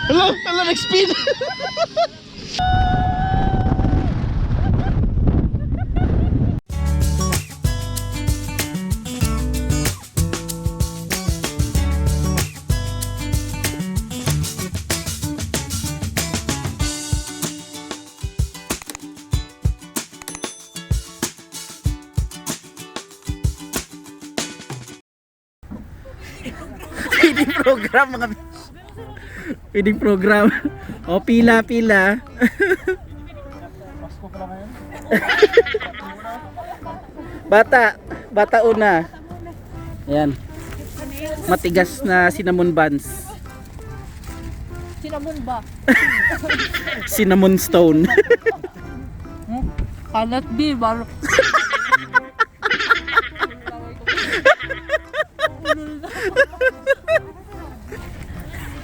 Hala, nag-spin. Feeding program mga feeding program. O pila. Bata una. Ayan. Matigas na cinnamon buns. Cinnamon ba? Cinnamon stone. Kalat di, baro.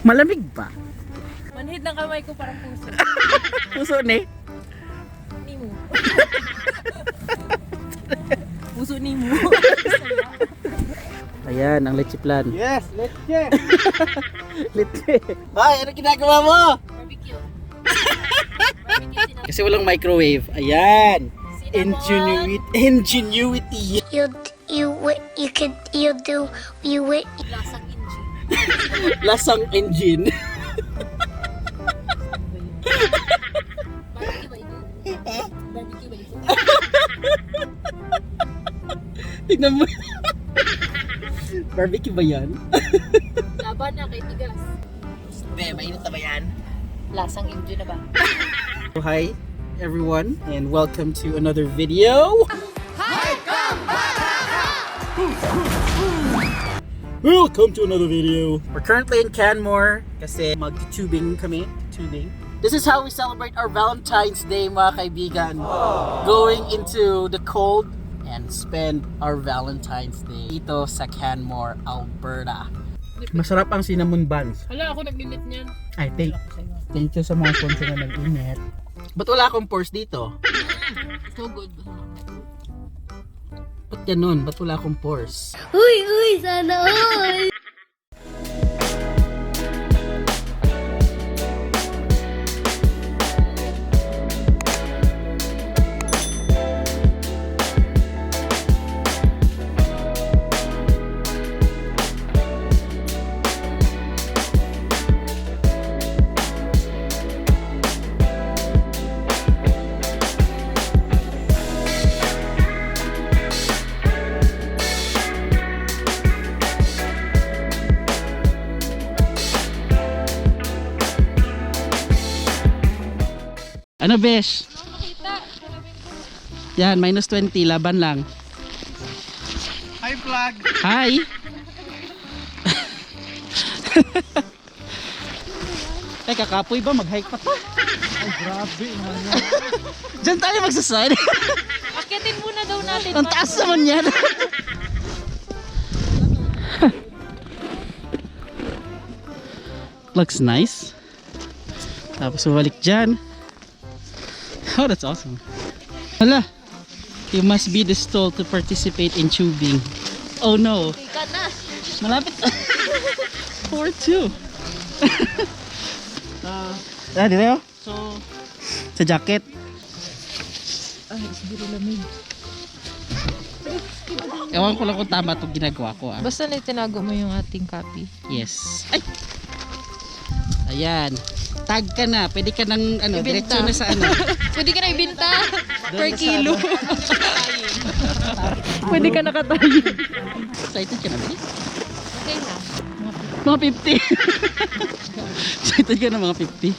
Malamig ba? Manhid ng kamay ko parang puso. Puso ni? Nimo. Puso nimo. Ayan, ang leche plan. Yes, leche. Leche. Ay, ano ginagawa mo? Barbecue. Kasi walang microwave. Ayan. Ingenuity. Lasang engine. Lasang engine. Barbecue ba ito? Barbecue ba ito? Tignan mo. Barbecue ba yan? Laban na kay tigas. Be, mainit na ba yan? Lasang engine na ba? Hi everyone and welcome to another video. Welcome to another video. We're currently in Canmore kasi mag-tubing kami. Tubing. This is how we celebrate our Valentine's Day mga kaibigan. Going into the cold and spend our Valentine's Day dito sa Canmore, Alberta. Masarap ang cinnamon buns. Hala, ako nag-init niyan. Ay, thank you sa mga sponsor na nag-init. Ba't wala akong pores dito? So good. Ba't ganun? Ba't wala akong pores? Uy, sana all! Ano besh? Yan, minus 20, laban lang. Hi vlog. Hi! Ay, kakapoy ba? Mag-hike pa to? Ay, grabe naman yan. Diyan tayo magsaslide. Akitin muna daw natin. Ang taas naman yan. Looks nice. Tapos bumalik dyan. Oh, that's awesome. Hala, you must be the stall to participate in tubing. Oh no. Ika na. Malapit. 4-2. Dito. So, Sa jacket. Ay, siguro lamig. Ewan ko lang kung tama itong ginagawa ko. Basta na tinago mo yung ating copy. Yes. Ay! Ayan. Tag ka na. Pwede ka nang diretso na sa Pwede ka na ibinta per na sa kilo. Pwede ka nakatayo. Excited ka na ba? Okay na. Mga 50. Excited ka na mga 50.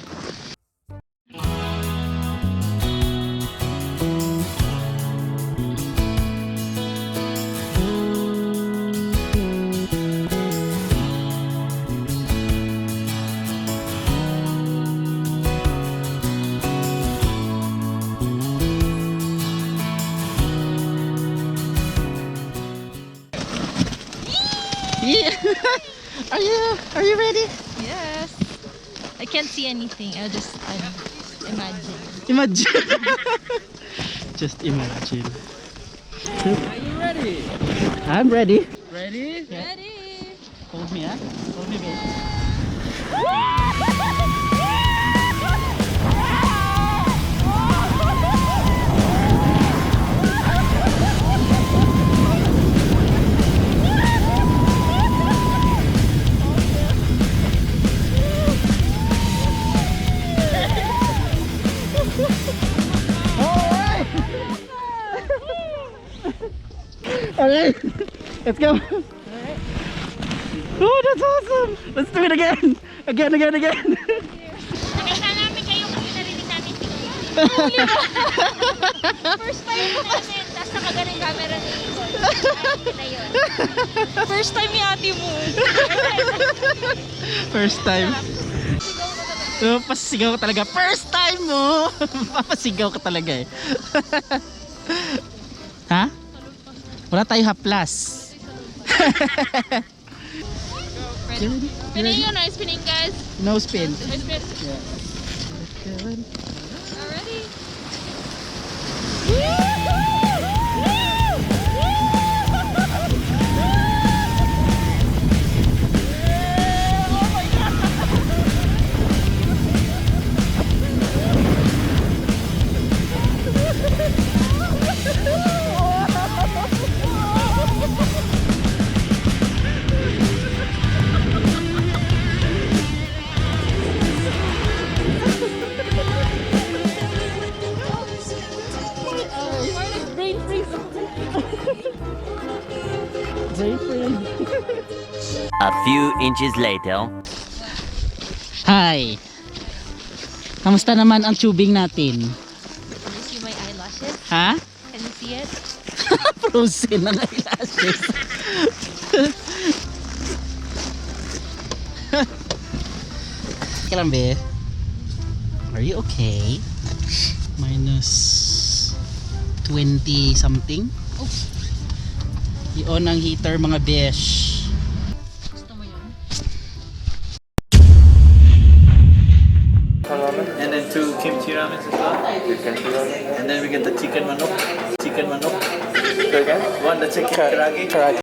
Yeah. Are you ready? Yes. I can't see anything. I'll just imagine. Imagine. Just imagine. are you ready? I'm ready. Ready? Ready? Hold me, ah. Hold me, baby. Alright, let's go. Oh, that's awesome. Let's do it again. Again. Nakita namin kayo kasi narinig namin First time ko namin, tapos nakagaling camera ni Nicole. Ay, yun. First time yung ate mo. First time. Oh, pasigaw ka talaga. First time mo. Papasigaw ka talaga eh. Ha? Wala tayo haplas. Spinning yun, no? Spinning guys. No spin. I spin. Yeah. Already? A few inches later. Hi. Kamusta naman ang tubing natin? Can you see my eyelashes? Ha? Can you see it? Frozen ang eyelashes. Kailan be? Are you okay? Minus 20 something. Oops. I-on ang heater mga besh. Gusto mo yun? And then 2 kimchi ramen as well. And then we get the chicken manok. So again, one the chicken karage.